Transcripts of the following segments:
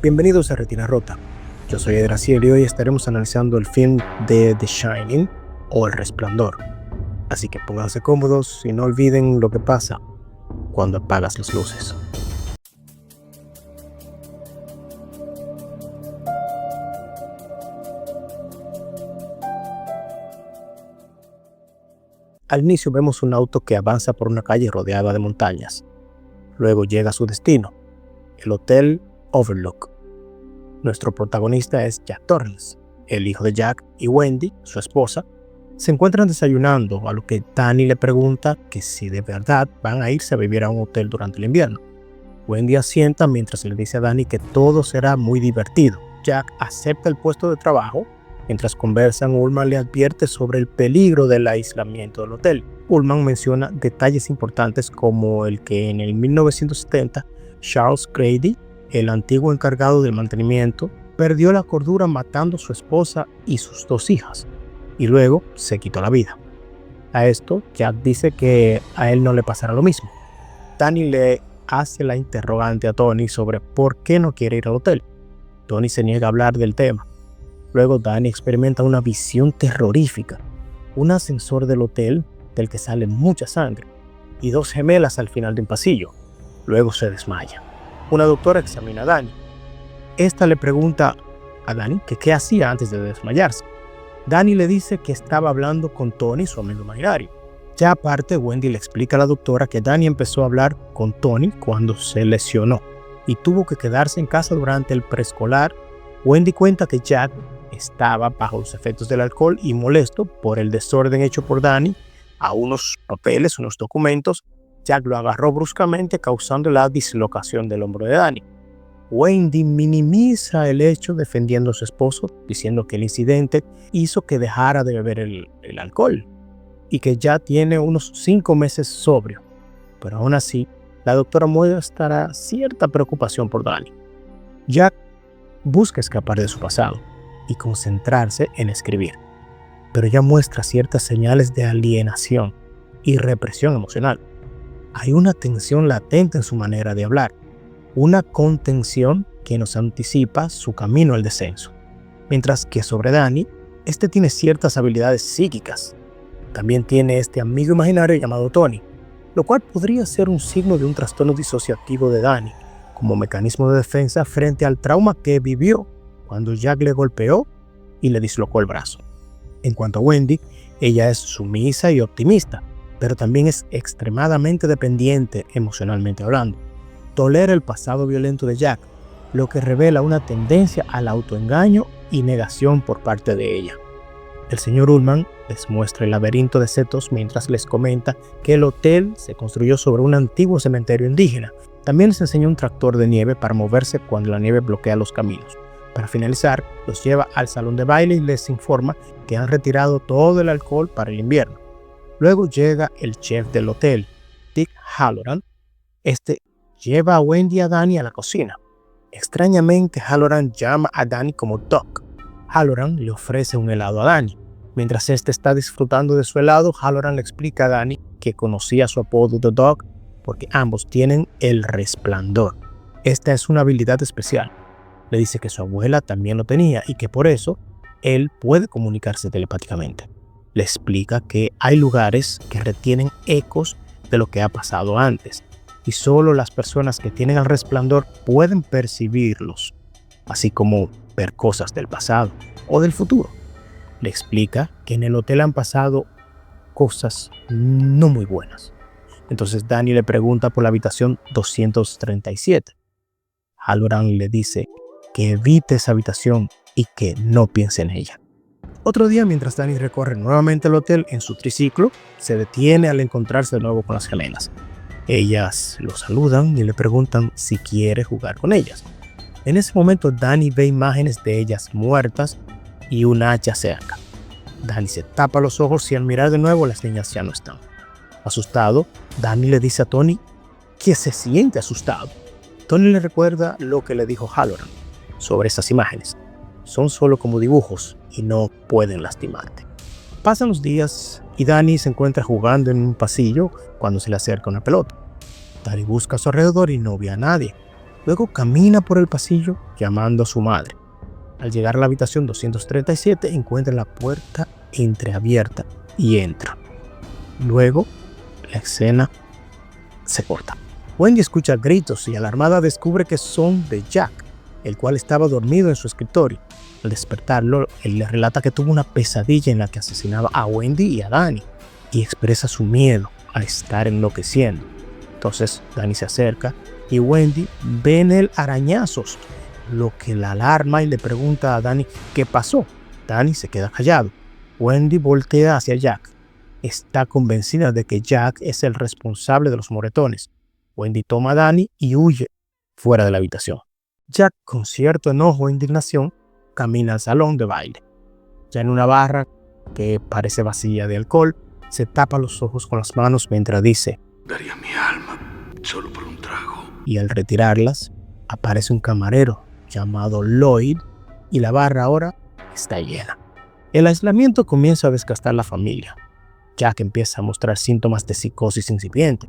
Bienvenidos a Retina Rota. Yo soy Edraciel y hoy estaremos analizando el film de The Shining o El Resplandor. Así que pónganse cómodos y no olviden lo que pasa cuando apagas las luces. Al inicio vemos un auto que avanza por una calle rodeada de montañas. Luego llega a su destino, el Hotel Overlook. Nuestro protagonista es Jack Torrance. El hijo de Jack y Wendy, su esposa, se encuentran desayunando, a lo que Danny le pregunta que si de verdad van a irse a vivir a un hotel durante el invierno. Wendy asienta mientras le dice a Danny que todo será muy divertido. Jack acepta el puesto de trabajo. Mientras conversan, Ullman le advierte sobre el peligro del aislamiento del hotel. Ullman menciona detalles importantes como el que en el 1970 Charles Grady, el antiguo encargado del mantenimiento, perdió la cordura matando a su esposa y sus 2 hijas, y luego se quitó la vida. A esto, Jack dice que a él no le pasará lo mismo. Danny le hace la interrogante a Tony sobre por qué no quiere ir al hotel. Tony se niega a hablar del tema. Luego Danny experimenta una visión terrorífica, un ascensor del hotel del que sale mucha sangre y 2 gemelas al final de un pasillo. Luego se desmaya. Una doctora examina a Danny. Esta le pregunta a Danny que qué hacía antes de desmayarse. Danny le dice que estaba hablando con Tony, su amigo imaginario. Ya aparte, Wendy le explica a la doctora que Danny empezó a hablar con Tony cuando se lesionó y tuvo que quedarse en casa durante el preescolar. Wendy cuenta que Jack estaba bajo los efectos del alcohol y molesto por el desorden hecho por Danny a unos papeles, unos documentos. Jack lo agarró bruscamente, causando la dislocación del hombro de Danny. Wendy minimiza el hecho defendiendo a su esposo, diciendo que el incidente hizo que dejara de beber el alcohol y que ya tiene unos 5 meses sobrio. Pero aún así, la doctora muestra cierta preocupación por Danny. Jack busca escapar de su pasado y concentrarse en escribir, pero ya muestra ciertas señales de alienación y represión emocional. Hay una tensión latente en su manera de hablar, una contención que nos anticipa su camino al descenso. Mientras que sobre Danny, este tiene ciertas habilidades psíquicas. También tiene este amigo imaginario llamado Tony, lo cual podría ser un signo de un trastorno disociativo de Danny, como mecanismo de defensa frente al trauma que vivió cuando Jack le golpeó y le dislocó el brazo. En cuanto a Wendy, ella es sumisa y optimista, pero también es extremadamente dependiente emocionalmente hablando. Tolera el pasado violento de Jack, lo que revela una tendencia al autoengaño y negación por parte de ella. El señor Ullman les muestra el laberinto de setos mientras les comenta que el hotel se construyó sobre un antiguo cementerio indígena. También les enseña un tractor de nieve para moverse cuando la nieve bloquea los caminos. Para finalizar, los lleva al salón de baile y les informa que han retirado todo el alcohol para el invierno. Luego llega el chef del hotel, Dick Halloran. Este lleva a Wendy y a Danny a la cocina. Extrañamente, Halloran llama a Danny como Doc. Halloran le ofrece un helado a Danny. Mientras este está disfrutando de su helado, Halloran le explica a Danny que conocía su apodo de Doc porque ambos tienen el resplandor. Esta es una habilidad especial. Le dice que su abuela también lo tenía y que por eso él puede comunicarse telepáticamente. Le explica que hay lugares que retienen ecos de lo que ha pasado antes y solo las personas que tienen el resplandor pueden percibirlos, así como ver cosas del pasado o del futuro. Le explica que en el hotel han pasado cosas no muy buenas. Entonces Danny le pregunta por la habitación 237. Halloran le dice que evite esa habitación y que no piense en ella. Otro día, mientras Danny recorre nuevamente el hotel en su triciclo, se detiene al encontrarse de nuevo con las gemelas. Ellas lo saludan y le preguntan si quiere jugar con ellas. En ese momento, Danny ve imágenes de ellas muertas y un hacha cerca. Danny se tapa los ojos y al mirar de nuevo, las niñas ya no están. Asustado, Danny le dice a Tony que se siente asustado. Tony le recuerda lo que le dijo Halloran sobre esas imágenes. Son solo como dibujos y no pueden lastimarte. Pasan los días y Danny se encuentra jugando en un pasillo cuando se le acerca una pelota. Danny busca a su alrededor y no ve a nadie. Luego camina por el pasillo llamando a su madre. Al llegar a la habitación 237 encuentra la puerta entreabierta y entra. Luego la escena se corta. Wendy escucha gritos y alarmada descubre que son de Jack, el cual estaba dormido en su escritorio. Al despertarlo, él le relata que tuvo una pesadilla en la que asesinaba a Wendy y a Danny y expresa su miedo a estar enloqueciendo. Entonces Danny se acerca y Wendy ve en él arañazos, lo que la alarma y le pregunta a Danny qué pasó. Danny se queda callado. Wendy voltea hacia Jack. Está convencida de que Jack es el responsable de los moretones. Wendy toma a Danny y huye fuera de la habitación. Jack, con cierto enojo e indignación, camina al salón de baile. Ya en una barra que parece vacía de alcohol, se tapa los ojos con las manos mientras dice: daría mi alma solo por un trago. Y al retirarlas, aparece un camarero llamado Lloyd y la barra ahora está llena. El aislamiento comienza a desgastar la familia. Jack empieza a mostrar síntomas de psicosis incipiente: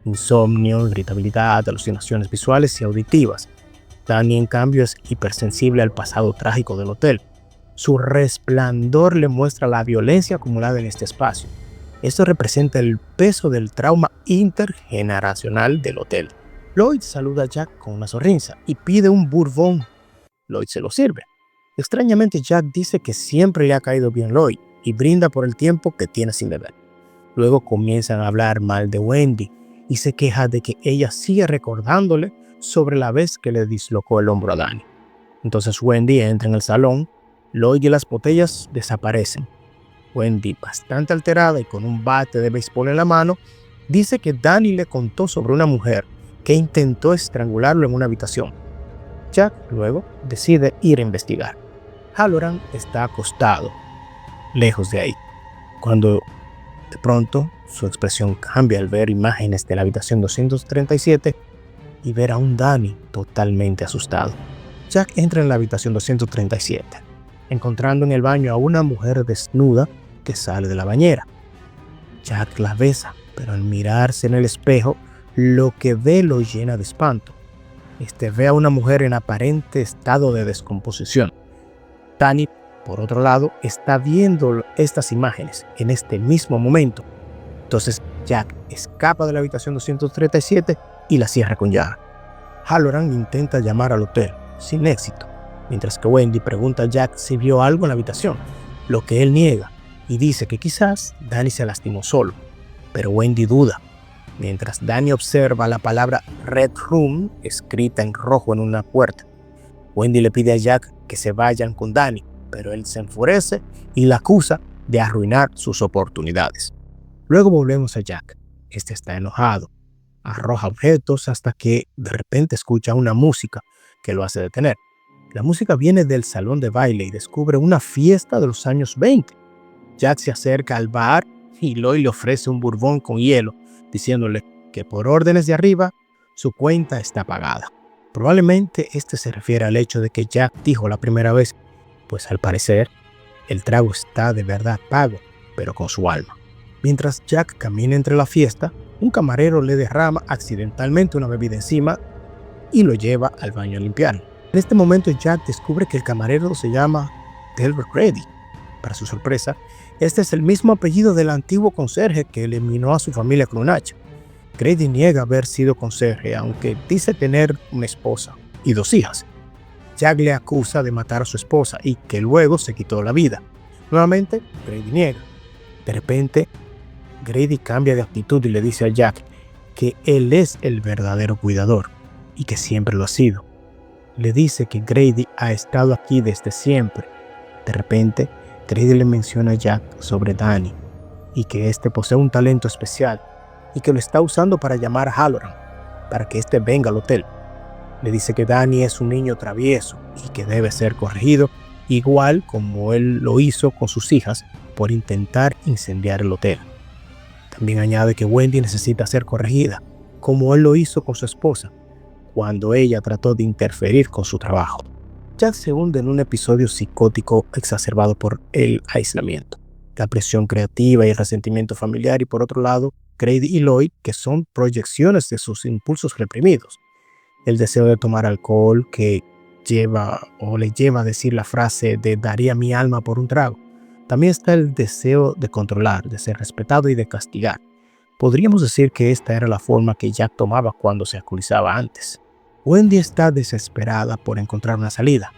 insomnio, irritabilidad, alucinaciones visuales y auditivas. Danny, en cambio, es hipersensible al pasado trágico del hotel. Su resplandor le muestra la violencia acumulada en este espacio. Esto representa el peso del trauma intergeneracional del hotel. Lloyd saluda a Jack con una sonrisa y pide un bourbon. Lloyd se lo sirve. Extrañamente, Jack dice que siempre le ha caído bien Lloyd y brinda por el tiempo que tiene sin beber. Luego comienzan a hablar mal de Wendy y se queja de que ella sigue recordándole sobre la vez que le dislocó el hombro a Danny. Entonces Wendy entra en el salón, Lloyd y las botellas desaparecen. Wendy, bastante alterada y con un bate de béisbol en la mano, dice que Danny le contó sobre una mujer que intentó estrangularlo en una habitación. Jack luego decide ir a investigar. Halloran está acostado, lejos de ahí, cuando de pronto su expresión cambia al ver imágenes de la habitación 237 y ver a un Danny totalmente asustado. Jack entra en la habitación 237, encontrando en el baño a una mujer desnuda que sale de la bañera. Jack la besa, pero al mirarse en el espejo, lo que ve lo llena de espanto. Ve a una mujer en aparente estado de descomposición. Danny, por otro lado, está viendo estas imágenes en este mismo momento. Entonces Jack escapa de la habitación 237 y la cierra con llave. Halloran intenta llamar al hotel, sin éxito, mientras que Wendy pregunta a Jack si vio algo en la habitación, lo que él niega y dice que quizás Danny se lastimó solo, pero Wendy duda. Mientras Danny observa la palabra Red Room escrita en rojo en una puerta, Wendy le pide a Jack que se vayan con Danny, pero él se enfurece y la acusa de arruinar sus oportunidades. Luego volvemos a Jack. Está enojado, arroja objetos hasta que de repente escucha una música que lo hace detener. La música viene del salón de baile y descubre una fiesta de los años 20. Jack se acerca al bar y Lloyd le ofrece un bourbon con hielo, diciéndole que por órdenes de arriba su cuenta está pagada. Probablemente se refiere al hecho de que Jack dijo la primera vez, pues al parecer el trago está de verdad pago, pero con su alma. Mientras Jack camina entre la fiesta, un camarero le derrama accidentalmente una bebida encima y lo lleva al baño a limpiar. En este momento Jack descubre que el camarero se llama Delbert Grady. Para su sorpresa, este es el mismo apellido del antiguo conserje que eliminó a su familia con un hacha. Grady niega haber sido conserje, aunque dice tener una esposa y 2 hijas. Jack le acusa de matar a su esposa y que luego se quitó la vida. Nuevamente, Grady niega. De repente, Grady cambia de actitud y le dice a Jack que él es el verdadero cuidador y que siempre lo ha sido. Le dice que Grady ha estado aquí desde siempre. De repente, Grady le menciona a Jack sobre Danny y que posee un talento especial y que lo está usando para llamar a Halloran para que venga al hotel. Le dice que Danny es un niño travieso y que debe ser corregido, igual como él lo hizo con sus hijas por intentar incendiar el hotel. También añade que Wendy necesita ser corregida, como él lo hizo con su esposa, cuando ella trató de interferir con su trabajo. Jack se hunde en un episodio psicótico exacerbado por el aislamiento, la presión creativa y el resentimiento familiar, y por otro lado, Grady y Lloyd, que son proyecciones de sus impulsos reprimidos. el deseo de tomar alcohol que le lleva a decir la frase de daría mi alma por un trago. También está el deseo de controlar, de ser respetado y de castigar. Podríamos decir que esta era la forma que Jack tomaba cuando se alcoholizaba antes. Wendy está desesperada por encontrar una salida.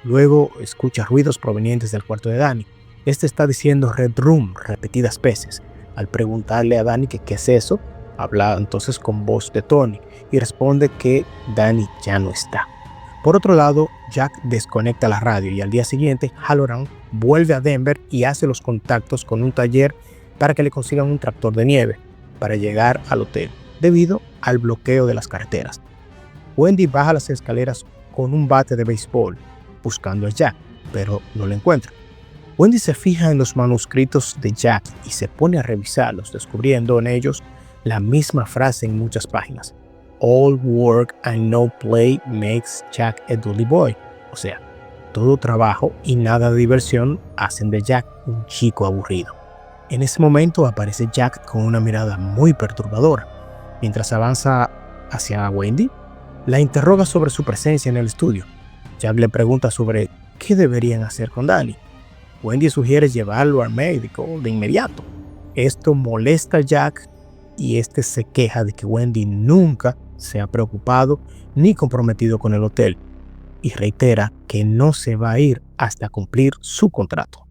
Luego escucha ruidos provenientes del cuarto de Danny. Este está diciendo Red Room repetidas veces. Al preguntarle a Danny que qué es eso, habla entonces con voz de Tony y responde que Danny ya no está. Por otro lado, Jack desconecta la radio y al día siguiente Halloran vuelve a Denver y hace los contactos con un taller para que le consigan un tractor de nieve para llegar al hotel, debido al bloqueo de las carreteras. Wendy baja las escaleras con un bate de béisbol, buscando a Jack, pero no lo encuentra. Wendy se fija en los manuscritos de Jack y se pone a revisarlos, descubriendo en ellos la misma frase en muchas páginas. All work and no play makes Jack a dull boy. O sea, todo trabajo y nada de diversión hacen de Jack un chico aburrido. En ese momento aparece Jack con una mirada muy perturbadora. Mientras avanza hacia Wendy, la interroga sobre su presencia en el estudio. Jack le pregunta sobre qué deberían hacer con Danny. Wendy sugiere llevarlo al médico de inmediato. Esto molesta a Jack y este se queja de que Wendy nunca se ha preocupado ni comprometido con el hotel y reitera que no se va a ir hasta cumplir su contrato.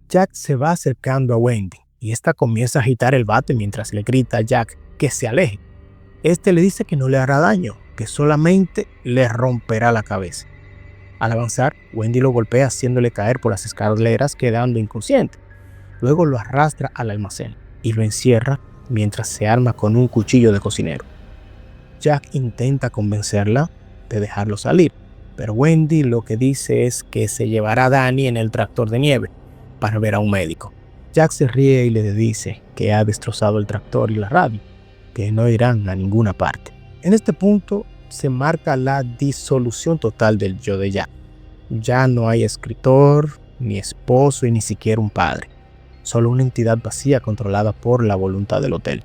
Jack se va acercando a Wendy y esta comienza a agitar el bate mientras le grita a Jack que se aleje. Este le dice que no le hará daño, que solamente le romperá la cabeza. Al avanzar, Wendy lo golpea haciéndole caer por las escaleras, quedando inconsciente. Luego lo arrastra al almacén y lo encierra mientras se arma con un cuchillo de cocinero. Jack intenta convencerla de dejarlo salir, pero Wendy lo que dice es que se llevará a Danny en el tractor de nieve para ver a un médico. Jack se ríe y le dice que ha destrozado el tractor y la radio, que no irán a ninguna parte. En este punto se marca la disolución total del yo de Jack. Ya no hay escritor, ni esposo y ni siquiera un padre. Solo una entidad vacía controlada por la voluntad del hotel.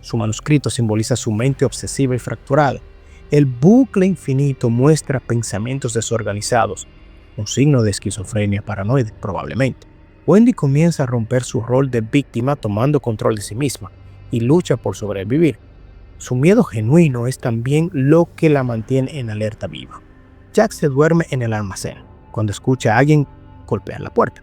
Su manuscrito simboliza su mente obsesiva y fracturada. El bucle infinito muestra pensamientos desorganizados, un signo de esquizofrenia paranoide probablemente. Wendy comienza a romper su rol de víctima tomando control de sí misma y lucha por sobrevivir. Su miedo genuino es también lo que la mantiene en alerta viva. Jack se duerme en el almacén cuando escucha a alguien golpear la puerta.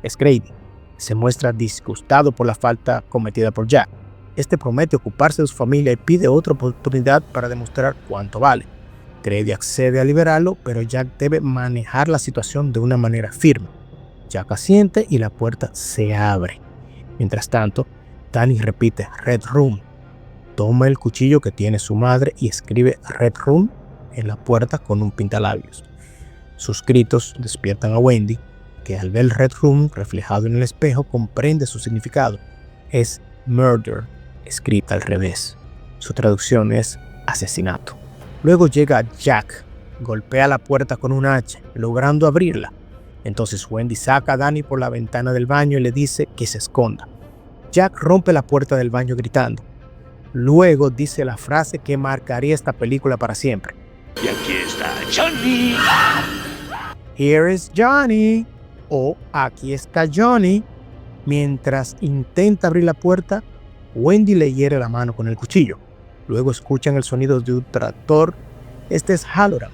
Es Grady. Se muestra disgustado por la falta cometida por Jack. Este promete ocuparse de su familia y pide otra oportunidad para demostrar cuánto vale. Grady accede a liberarlo, pero Jack debe manejar la situación de una manera firme. Jack asiente y la puerta se abre. Mientras tanto, Danny repite Red Room. Toma el cuchillo que tiene su madre y escribe Red Room en la puerta con un pintalabios. Sus gritos despiertan a Wendy, que al ver Red Room reflejado en el espejo comprende su significado. Es murder, escrita al revés. Su traducción es asesinato. Luego llega Jack, golpea la puerta con un hacha, logrando abrirla. Entonces Wendy saca a Danny por la ventana del baño y le dice que se esconda. Jack rompe la puerta del baño gritando. Luego dice la frase que marcaría esta película para siempre. Y aquí está Johnny. Here is Johnny. O aquí está Johnny. Mientras intenta abrir la puerta, Wendy le hiere la mano con el cuchillo. Luego escuchan el sonido de un tractor. Este es Halloran.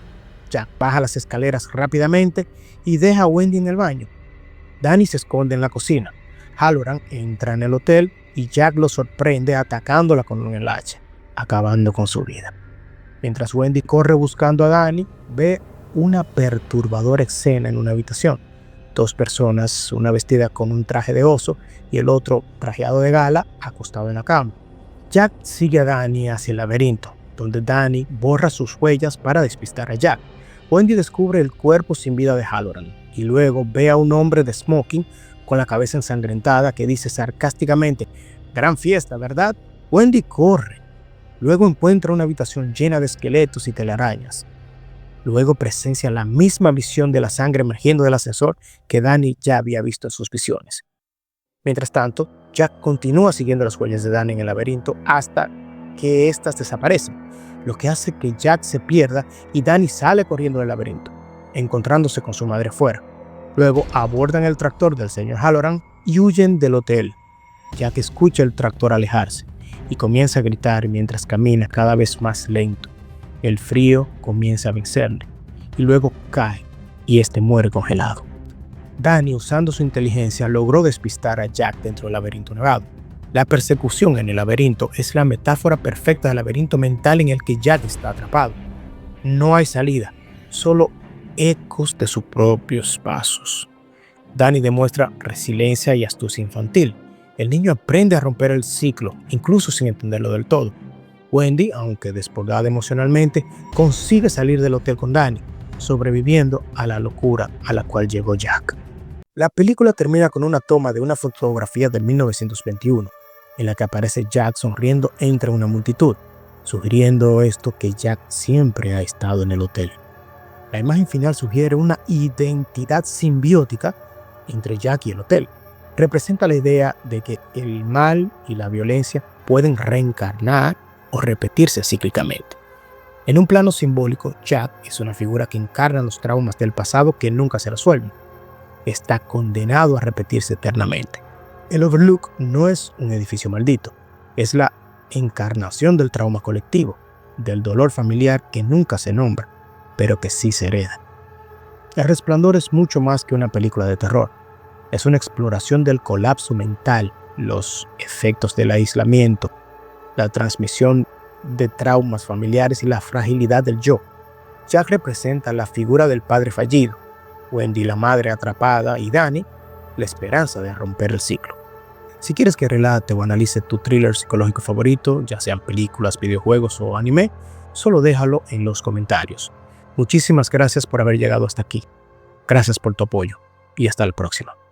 Jack baja las escaleras rápidamente y deja a Wendy en el baño. Danny se esconde en la cocina. Halloran entra en el hotel y Jack lo sorprende atacándola con un hacha, acabando con su vida. Mientras Wendy corre buscando a Danny, ve una perturbadora escena en una habitación. Dos personas, una vestida con un traje de oso y el otro trajeado de gala, acostado en la cama. Jack sigue a Danny hacia el laberinto, donde Danny borra sus huellas para despistar a Jack. Wendy descubre el cuerpo sin vida de Halloran y luego ve a un hombre de smoking con la cabeza ensangrentada que dice sarcásticamente: «Gran fiesta, ¿verdad?». Wendy corre. Luego encuentra una habitación llena de esqueletos y telarañas. Luego presencia la misma visión de la sangre emergiendo del ascensor que Danny ya había visto en sus visiones. Mientras tanto, Jack continúa siguiendo las huellas de Danny en el laberinto hasta que éstas desaparecen. lo que hace que Jack se pierda y Danny sale corriendo del laberinto, encontrándose con su madre afuera. Luego abordan el tractor del señor Halloran y huyen del hotel. Jack escucha el tractor alejarse y comienza a gritar mientras camina cada vez más lento. El frío comienza a vencerle y luego cae y este muere congelado. Danny, usando su inteligencia, logró despistar a Jack dentro del laberinto nevado. La persecución en el laberinto es la metáfora perfecta del laberinto mental en el que Jack está atrapado. No hay salida, solo ecos de sus propios pasos. Danny demuestra resiliencia y astucia infantil. El niño aprende a romper el ciclo, incluso sin entenderlo del todo. Wendy, aunque desbordada emocionalmente, consigue salir del hotel con Danny, sobreviviendo a la locura a la cual llegó Jack. La película termina con una toma de una fotografía de 1921, en la que aparece Jack sonriendo entre una multitud, sugiriendo esto que Jack siempre ha estado en el hotel. La imagen final sugiere una identidad simbiótica entre Jack y el hotel. Representa la idea de que el mal y la violencia pueden reencarnar o repetirse cíclicamente. En un plano simbólico, Jack es una figura que encarna los traumas del pasado que nunca se resuelven. Está condenado a repetirse eternamente. El Overlook no es un edificio maldito, es la encarnación del trauma colectivo, del dolor familiar que nunca se nombra, pero que sí se hereda. El Resplandor es mucho más que una película de terror. Es una exploración del colapso mental, los efectos del aislamiento, la transmisión de traumas familiares y la fragilidad del yo. Jack representa la figura del padre fallido, Wendy la madre atrapada y Danny la esperanza de romper el ciclo. Si quieres que relate o analice tu thriller psicológico favorito, ya sean películas, videojuegos o anime, solo déjalo en los comentarios. Muchísimas gracias por haber llegado hasta aquí. Gracias por tu apoyo y hasta la próxima.